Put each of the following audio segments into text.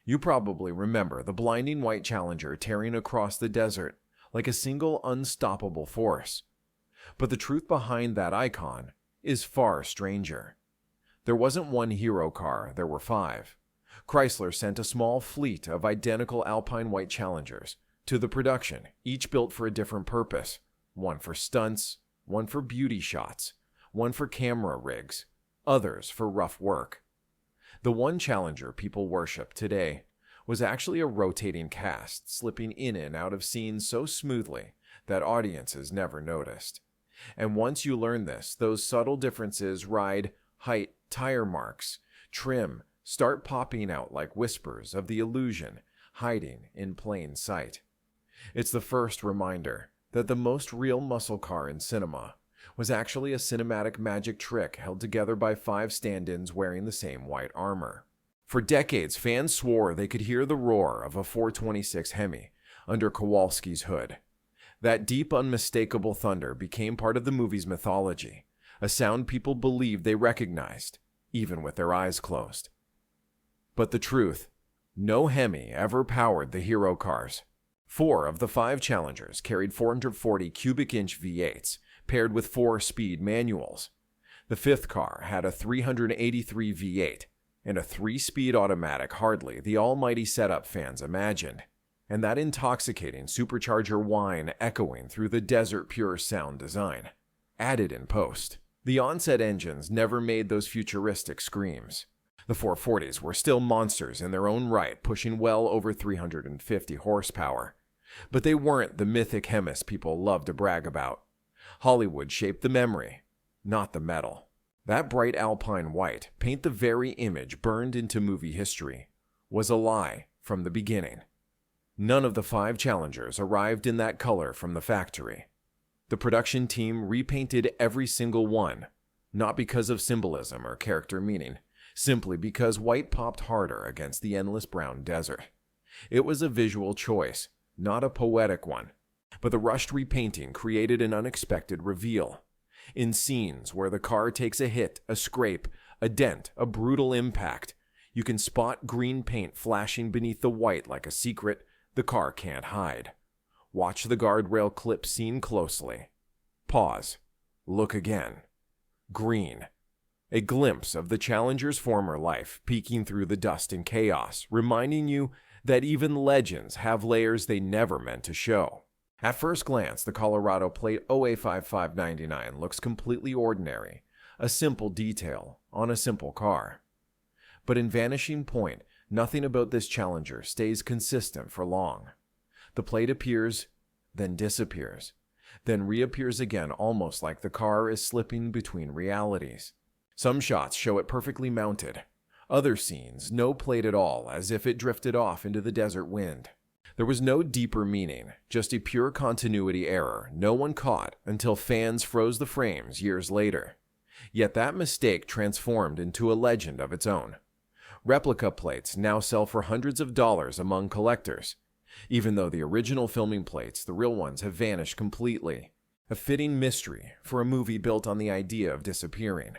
You probably remember the blinding white Challenger tearing across the desert like a single unstoppable force. But the truth behind that icon is far stranger. There wasn't one hero car, there were 5. Chrysler sent a small fleet of identical Alpine white Challengers to the production, each built for a different purpose. One for stunts, one for beauty shots, one for camera rigs, others for rough work. The one Challenger people worship today was actually a rotating cast slipping in and out of scenes so smoothly that audiences never noticed. And once you learn this, those subtle differences, ride, height, tire marks, trim, start popping out like whispers of the illusion hiding in plain sight. It's the first reminder that the most real muscle car in cinema was actually a cinematic magic trick held together by 5 stand-ins wearing the same white armor. For decades, fans swore they could hear the roar of a 426 Hemi under Kowalski's hood. That deep, unmistakable thunder became part of the movie's mythology, a sound people believed they recognized, even with their eyes closed. But the truth, no Hemi ever powered the hero cars. 4 of the 5 Challengers carried 440 cubic inch V8s, paired with 4-speed manuals. The 5th car had a 383 V8 and a 3-speed automatic, hardly the almighty setup fans imagined, and that intoxicating supercharger whine echoing through the desert-pure sound design, added in post. The onset engines never made those futuristic screams. The 440s were still monsters in their own right, pushing well over 350 horsepower. But they weren't the mythic Hemis people love to brag about. Hollywood shaped the memory, not the metal. That bright Alpine white, paint the very image burned into movie history, was a lie from the beginning. None of the 5 Challengers arrived in that color from the factory. The production team repainted every single one, not because of symbolism or character meaning, simply because white popped harder against the endless brown desert. It was a visual choice, not a poetic one, but the rushed repainting created an unexpected reveal. In scenes where the car takes a hit, a scrape, a dent, a brutal impact, you can spot green paint flashing beneath the white like a secret the car can't hide. Watch the guardrail clip scene closely. Pause. Look again. Green. A glimpse of the Challenger's former life peeking through the dust and chaos, reminding you that even legends have layers they never meant to show. At first glance, the Colorado plate OA5599 looks completely ordinary, a simple detail on a simple car. But in Vanishing Point, nothing about this Challenger stays consistent for long. The plate appears, then disappears, then reappears again, almost like the car is slipping between realities. Some shots show it perfectly mounted. Other scenes, no plate at all, as if it drifted off into the desert wind. There was no deeper meaning, just a pure continuity error no one caught until fans froze the frames years later. Yet that mistake transformed into a legend of its own. Replica plates now sell for hundreds of dollars among collectors, even though the original filming plates, the real ones, have vanished completely. A fitting mystery for a movie built on the idea of disappearing.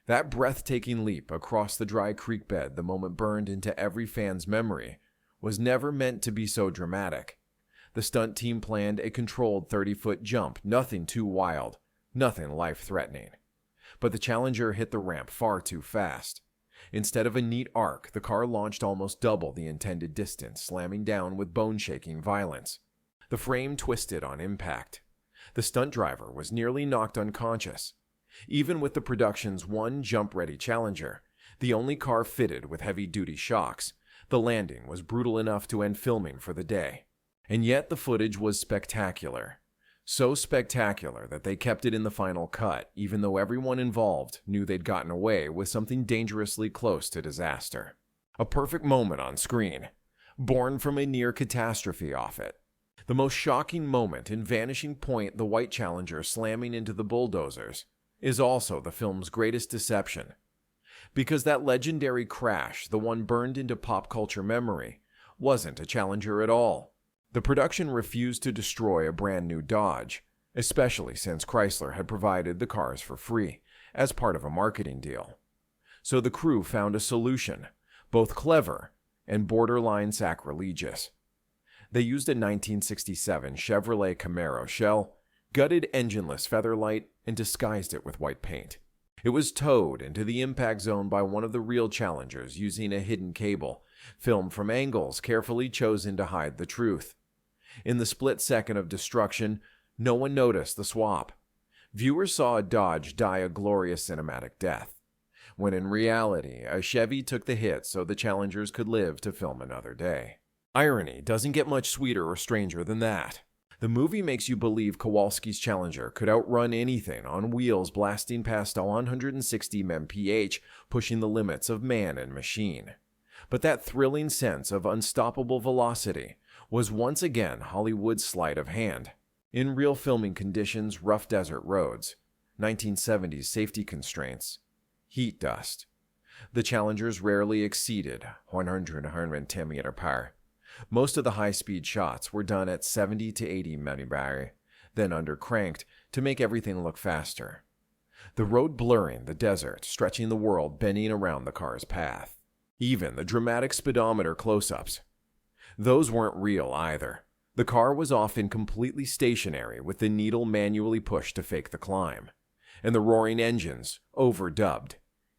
That breathtaking leap across the dry creek bed the moment burned into every fan's memory was never meant to be so dramatic. The stunt team planned a controlled 30-foot jump, nothing too wild, nothing life-threatening. But the Challenger hit the ramp far too fast. Instead of a neat arc, the car launched almost double the intended distance, slamming down with bone-shaking violence. The frame twisted on impact. The stunt driver was nearly knocked unconscious. Even with the production's one jump-ready Challenger, the only car fitted with heavy-duty shocks, the landing was brutal enough to end filming for the day. And yet the footage was spectacular. So spectacular that they kept it in the final cut, even though everyone involved knew they'd gotten away with something dangerously close to disaster. A perfect moment on screen, born from a near catastrophe off it. The most shocking moment in Vanishing Point, the white Challenger slamming into the bulldozers, is also the film's greatest deception. Because that legendary crash, the one burned into pop culture memory, wasn't a Challenger at all. The production refused to destroy a brand new Dodge, especially since Chrysler had provided the cars for free as part of a marketing deal. So the crew found a solution, both clever and borderline sacrilegious. They used a 1967 Chevrolet Camaro shell, gutted engineless Featherlight, and disguised it with white paint. It was towed into the impact zone by one of the real challengers using a hidden cable, filmed from angles carefully chosen to hide the truth. In the split second of destruction, no one noticed the swap. Viewers saw a Dodge die a glorious cinematic death, when in reality, a Chevy took the hit so the challengers could live to film another day. Irony doesn't get much sweeter or stranger than that. The movie makes you believe Kowalski's Challenger could outrun anything on wheels blasting past 160 mph, pushing the limits of man and machine. But that thrilling sense of unstoppable velocity was once again Hollywood's sleight of hand. In real filming conditions, rough desert roads, 1970s safety constraints, heat dust, the Challengers rarely exceeded 110 mph. Most of the high-speed shots were done at 70 to 80 mph, then undercranked to make everything look faster. The road blurring the desert, stretching the world bending around the car's path. Even the dramatic speedometer close-ups. Those weren't real either. The car was often completely stationary with the needle manually pushed to fake the climb, and the roaring engines overdubbed,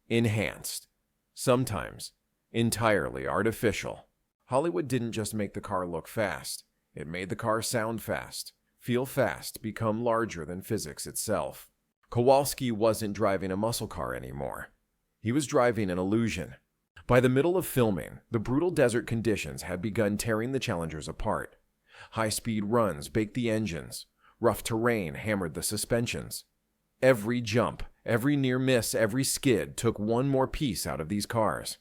enhanced, sometimes entirely artificial. Hollywood didn't just make the car look fast, it made the car sound fast, feel fast, become larger than physics itself. Kowalski wasn't driving a muscle car anymore. He was driving an illusion. By the middle of filming, the brutal desert conditions had begun tearing the Challengers apart. High-speed runs baked the engines. Rough terrain hammered the suspensions. Every jump, every near miss, every skid took one more piece out of these cars.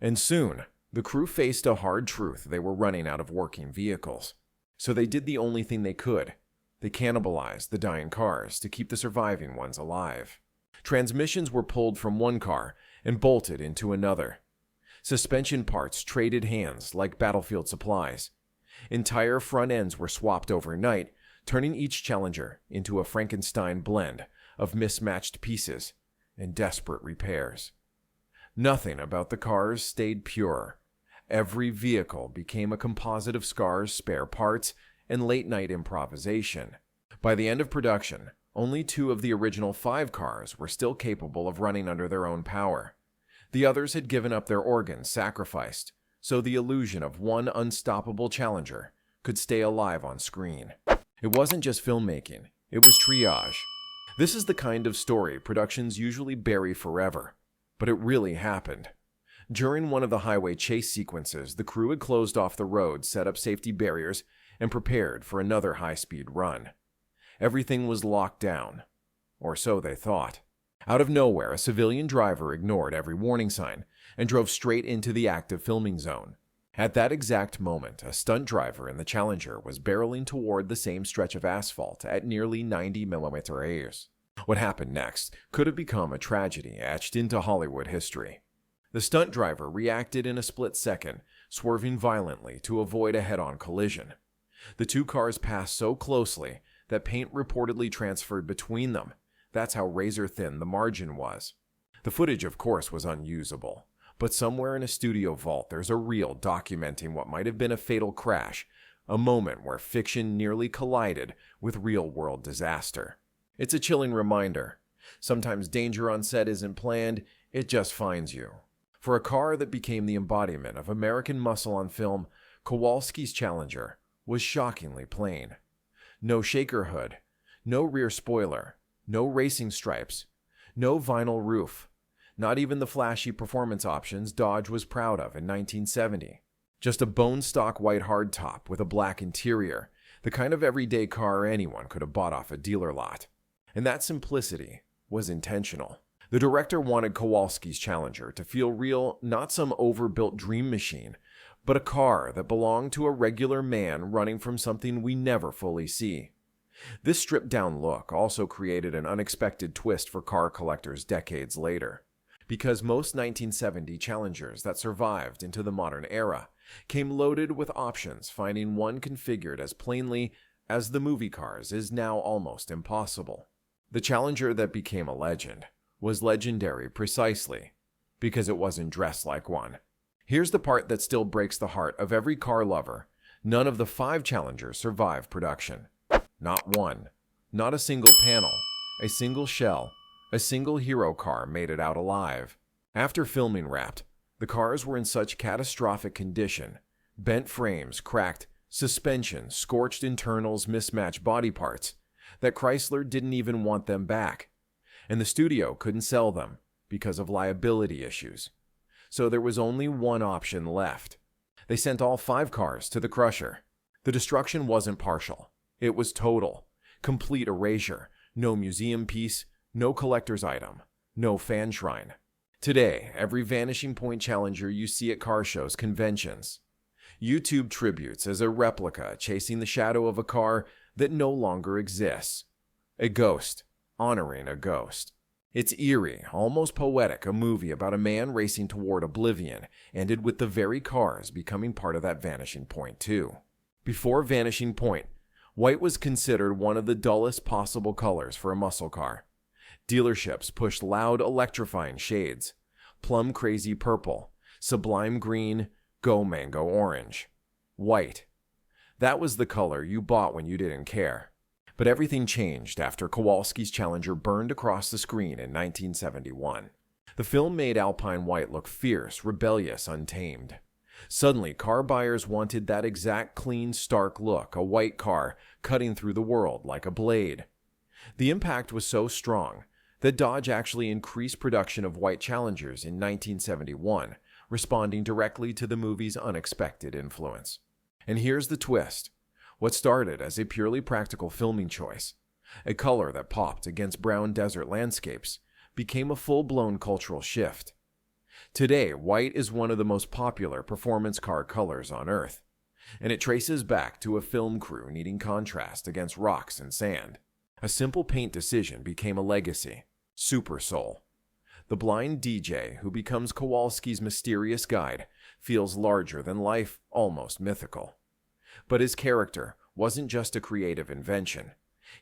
And soon, the crew faced a hard truth: they were running out of working vehicles. So they did the only thing they could. They cannibalized the dying cars to keep the surviving ones alive. Transmissions were pulled from one car and bolted into another. Suspension parts traded hands like battlefield supplies. Entire front ends were swapped overnight, turning each Challenger into a Frankenstein blend of mismatched pieces and desperate repairs. Nothing about the cars stayed pure. Every vehicle became a composite of scars, spare parts, and late-night improvisation. By the end of production, only 2 of the original 5 cars were still capable of running under their own power. The others had given up their organs, sacrificed, so the illusion of one unstoppable Challenger could stay alive on screen. It wasn't just filmmaking, it was triage. This is the kind of story productions usually bury forever, but it really happened. During one of the highway chase sequences, the crew had closed off the road, set up safety barriers, and prepared for another high-speed run. Everything was locked down, or so they thought. Out of nowhere, a civilian driver ignored every warning sign and drove straight into the active filming zone. At that exact moment, a stunt driver in the Challenger was barreling toward the same stretch of asphalt at nearly 90 mph. What happened next could have become a tragedy etched into Hollywood history. The stunt driver reacted in a split second, swerving violently to avoid a head-on collision. The 2 cars passed so closely that paint reportedly transferred between them. That's how razor-thin the margin was. The footage, of course, was unusable, but somewhere in a studio vault there's a reel documenting what might have been a fatal crash, a moment where fiction nearly collided with real-world disaster. It's a chilling reminder. Sometimes danger on set isn't planned, it just finds you. For a car that became the embodiment of American muscle on film, Kowalski's Challenger was shockingly plain. No shaker hood, no rear spoiler, no racing stripes, no vinyl roof, not even the flashy performance options Dodge was proud of in 1970. Just a bone-stock white hardtop with a black interior, the kind of everyday car anyone could have bought off a dealer lot. And that simplicity was intentional. The director wanted Kowalski's Challenger to feel real, not some overbuilt dream machine, but a car that belonged to a regular man running from something we never fully see. This stripped-down look also created an unexpected twist for car collectors decades later, because most 1970 Challengers that survived into the modern era came loaded with options. Finding one configured as plainly as the movie cars is now almost impossible. The Challenger that became a legend was legendary precisely because it wasn't dressed like one. Here's the part that still breaks the heart of every car lover. None of the 5 Challengers survived production. Not one. Not a single panel, a single shell, a single hero car made it out alive. After filming wrapped, the cars were in such catastrophic condition, bent frames, cracked suspension, scorched internals, mismatched body parts, that Chrysler didn't even want them back, and the studio couldn't sell them because of liability issues. So there was only one option left. They sent all 5 cars to the crusher. The destruction wasn't partial. It was total, complete erasure. No museum piece, no collector's item, no fan shrine. Today, every Vanishing Point Challenger you see at car shows, conventions, YouTube tributes as a replica chasing the shadow of a car that no longer exists. A ghost honoring a ghost. It's eerie, almost poetic, a movie about a man racing toward oblivion, ended with the very cars becoming part of that Vanishing Point too. Before Vanishing Point, white was considered one of the dullest possible colors for a muscle car. Dealerships pushed loud, electrifying shades. Plum crazy purple, sublime green, go mango orange. White. That was the color you bought when you didn't care. But everything changed after Kowalski's Challenger burned across the screen in 1971. The film made Alpine white look fierce, rebellious, untamed. Suddenly, car buyers wanted that exact clean, stark look, a white car cutting through the world like a blade. The impact was so strong that Dodge actually increased production of white Challengers in 1971, responding directly to the movie's unexpected influence. And here's the twist. What started as a purely practical filming choice, a color that popped against brown desert landscapes, became a full-blown cultural shift. Today, white is one of the most popular performance car colors on Earth, and it traces back to a film crew needing contrast against rocks and sand. A simple paint decision became a legacy. Super Soul. The blind DJ who becomes Kowalski's mysterious guide feels larger than life, almost mythical. But his character wasn't just a creative invention.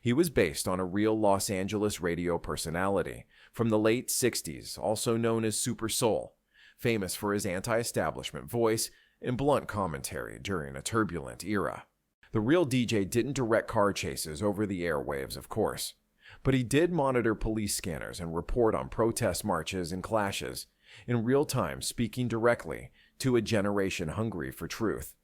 He was based on a real Los Angeles radio personality from the late 60s, also known as Super Soul, famous for his anti-establishment voice and blunt commentary during a turbulent era. The real DJ didn't direct car chases over the airwaves, of course, but he did monitor police scanners and report on protest marches and clashes, in real time speaking directly to a generation hungry for truth.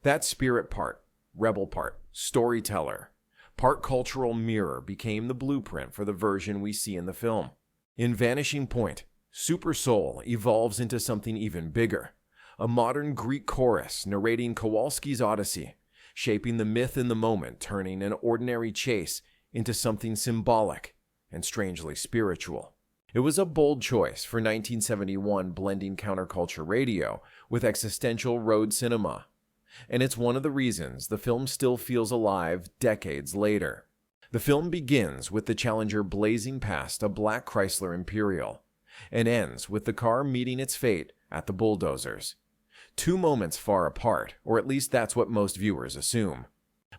That spirit part, rebel part, storyteller, part cultural mirror became the blueprint for the version we see in the film. In Vanishing Point, Super Soul evolves into something even bigger, a modern Greek chorus narrating Kowalski's Odyssey, shaping the myth in the moment, turning an ordinary chase into something symbolic and strangely spiritual. It was a bold choice for 1971, blending counterculture radio with existential road cinema. And it's one of the reasons the film still feels alive decades later. The film begins with the Challenger blazing past a black Chrysler Imperial, and ends with the car meeting its fate at the bulldozers. 2 moments far apart, or at least that's what most viewers assume.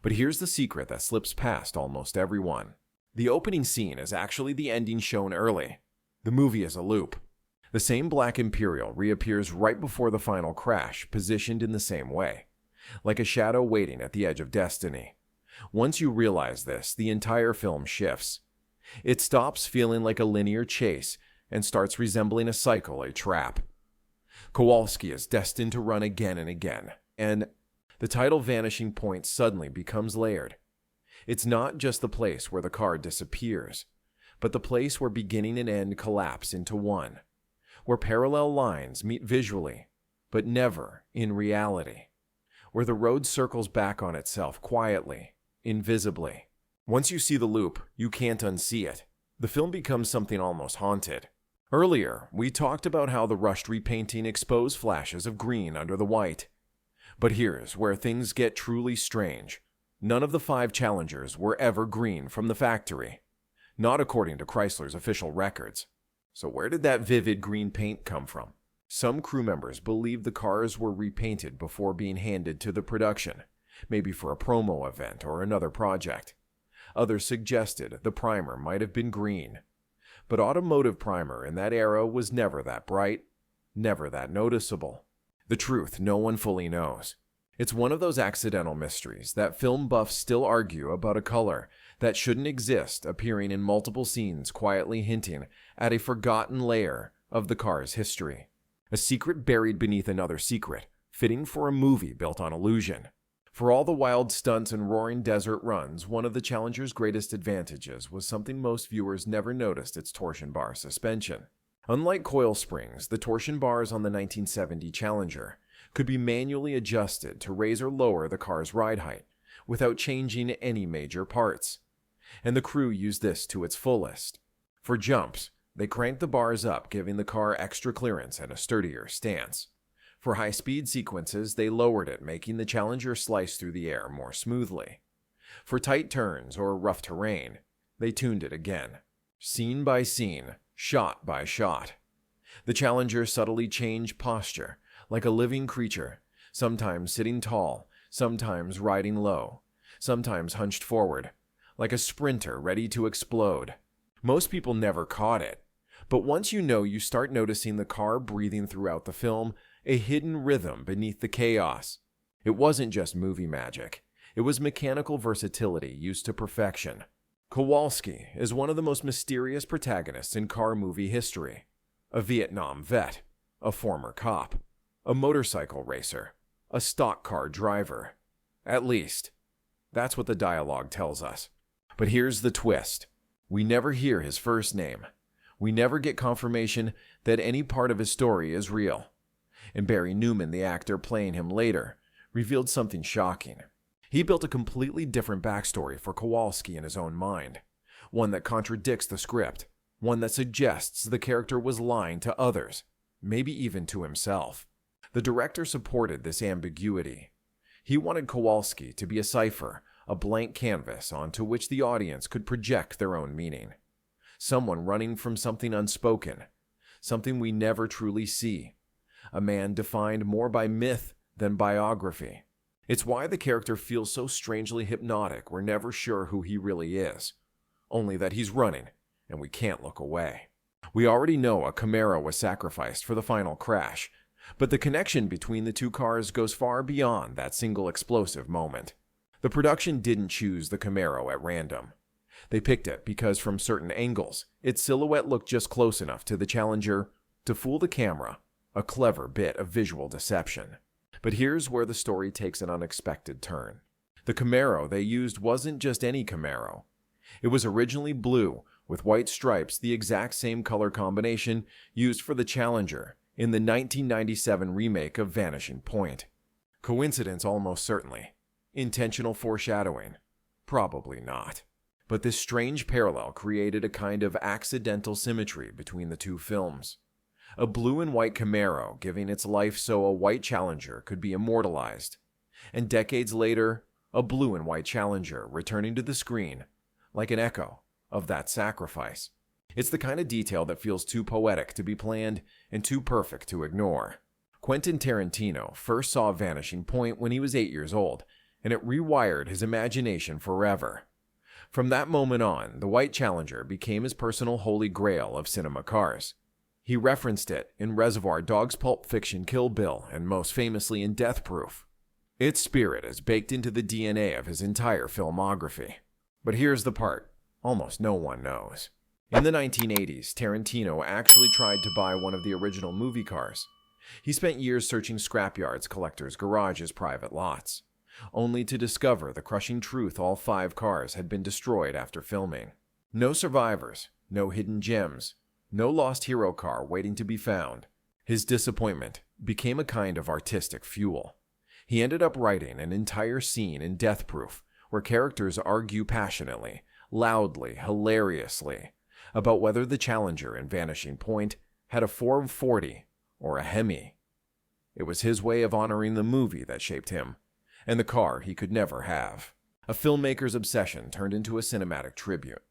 But here's the secret that slips past almost everyone. The opening scene is actually the ending shown early. The movie is a loop. The same black Imperial reappears right before the final crash, positioned in the same way, like a shadow waiting at the edge of destiny. Once you realize this, the entire film shifts. It stops feeling like a linear chase and starts resembling a cycle, a trap. Kowalski is destined to run again and again, and the title Vanishing Point suddenly becomes layered. It's not just the place where the car disappears, but the place where beginning and end collapse into one, where parallel lines meet visually, but never in reality, where the road circles back on itself quietly, invisibly. Once you see the loop, you can't unsee it. The film becomes something almost haunted. Earlier, we talked about how the rushed repainting exposed flashes of green under the white. But here's where things get truly strange. None of the 5 Challengers were ever green from the factory, not according to Chrysler's official records. So where did that vivid green paint come from? Some crew members believed the cars were repainted before being handed to the production, maybe for a promo event or another project. Others suggested the primer might have been green. But automotive primer in that era was never that bright, never that noticeable. The truth no one fully knows. It's one of those accidental mysteries that film buffs still argue about a color that shouldn't exist appearing in multiple scenes, quietly hinting at a forgotten layer of the car's history. A secret buried beneath another secret, fitting for a movie built on illusion. For all the wild stunts and roaring desert runs, one of the Challenger's greatest advantages was something most viewers never noticed: its torsion bar suspension. Unlike coil springs, the torsion bars on the 1970 Challenger could be manually adjusted to raise or lower the car's ride height without changing any major parts. And the crew used this to its fullest. For jumps, they cranked the bars up, giving the car extra clearance and a sturdier stance. For high-speed sequences, they lowered it, making the Challenger slice through the air more smoothly. For tight turns or rough terrain, they tuned it again, scene by scene, shot by shot. The Challenger subtly changed posture, like a living creature, sometimes sitting tall, sometimes riding low, sometimes hunched forward, like a sprinter ready to explode. Most people never caught it, but once you start noticing the car breathing throughout the film, a hidden rhythm beneath the chaos. It wasn't just movie magic. It was mechanical versatility used to perfection. Kowalski is one of the most mysterious protagonists in car movie history. A Vietnam vet, a former cop, a motorcycle racer, a stock car driver. At least, that's what the dialogue tells us. But here's the twist. We never hear his first name. We never get confirmation that any part of his story is real. And Barry Newman, the actor playing him later, revealed something shocking. He built a completely different backstory for Kowalski in his own mind, one that contradicts the script, one that suggests the character was lying to others, maybe even to himself. The director supported this ambiguity. He wanted Kowalski to be a cipher, a blank canvas onto which the audience could project their own meaning. Someone running from something unspoken, something we never truly see. A man defined more by myth than biography. It's why the character feels so strangely hypnotic. We're never sure who he really is, only that he's running, and we can't look away. We already know a Camaro was sacrificed for the final crash, but the connection between the two cars goes far beyond that single explosive moment. The production didn't choose the Camaro at random. They picked it because from certain angles, its silhouette looked just close enough to the Challenger to fool the camera. A clever bit of visual deception. But here's where the story takes an unexpected turn. The Camaro they used wasn't just any Camaro. It was originally blue, with white stripes, the exact same color combination used for the Challenger in the 1997 remake of Vanishing Point. Coincidence? Almost certainly. Intentional foreshadowing? Probably not. But this strange parallel created a kind of accidental symmetry between the two films. A blue and white Camaro giving its life so a white Challenger could be immortalized. And decades later, a blue and white Challenger returning to the screen, like an echo of that sacrifice. It's the kind of detail that feels too poetic to be planned and too perfect to ignore. Quentin Tarantino first saw Vanishing Point when he was 8 years old, and it rewired his imagination forever. From that moment on, the white Challenger became his personal holy grail of cinema cars. He referenced it in Reservoir Dogs, Pulp Fiction, Kill Bill, and most famously in Death Proof. Its spirit is baked into the DNA of his entire filmography. But here's the part almost no one knows. In the 1980s, Tarantino actually tried to buy one of the original movie cars. He spent years searching scrapyards, collectors' garages, private lots, only to discover the crushing truth: all 5 cars had been destroyed after filming. No survivors, no hidden gems, no lost hero car waiting to be found. His disappointment became a kind of artistic fuel. He ended up writing an entire scene in Death Proof where characters argue passionately, loudly, hilariously, about whether the Challenger in Vanishing Point had a 440 or a Hemi. It was his way of honoring the movie that shaped him, and the car he could never have. A filmmaker's obsession turned into a cinematic tribute.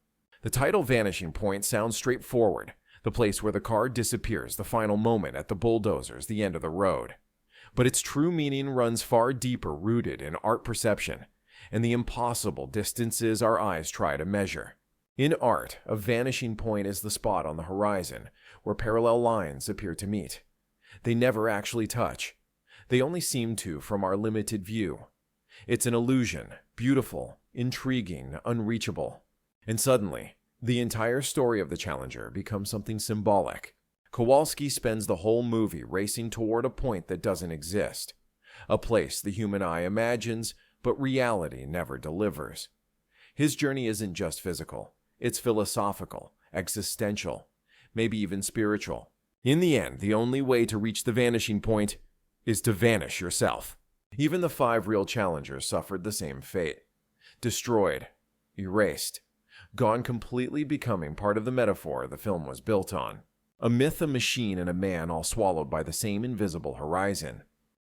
The title Vanishing Point sounds straightforward, the place where the car disappears, the final moment at the bulldozers, the end of the road. But its true meaning runs far deeper, rooted in art perception and the impossible distances our eyes try to measure. In art, a vanishing point is the spot on the horizon where parallel lines appear to meet. They never actually touch, They only seem to from our limited view. It's an illusion, beautiful, intriguing, unreachable. And suddenly, the entire story of the Challenger becomes something symbolic. Kowalski spends the whole movie racing toward a point that doesn't exist, a place the human eye imagines, but reality never delivers. His journey isn't just physical, it's philosophical, existential, maybe even spiritual. In the end, the only way to reach the vanishing point is to vanish yourself. Even the 5 real challengers suffered the same fate. Destroyed, erased, gone completely, becoming part of the metaphor the film was built on. A myth, a machine, and a man all swallowed by the same invisible horizon.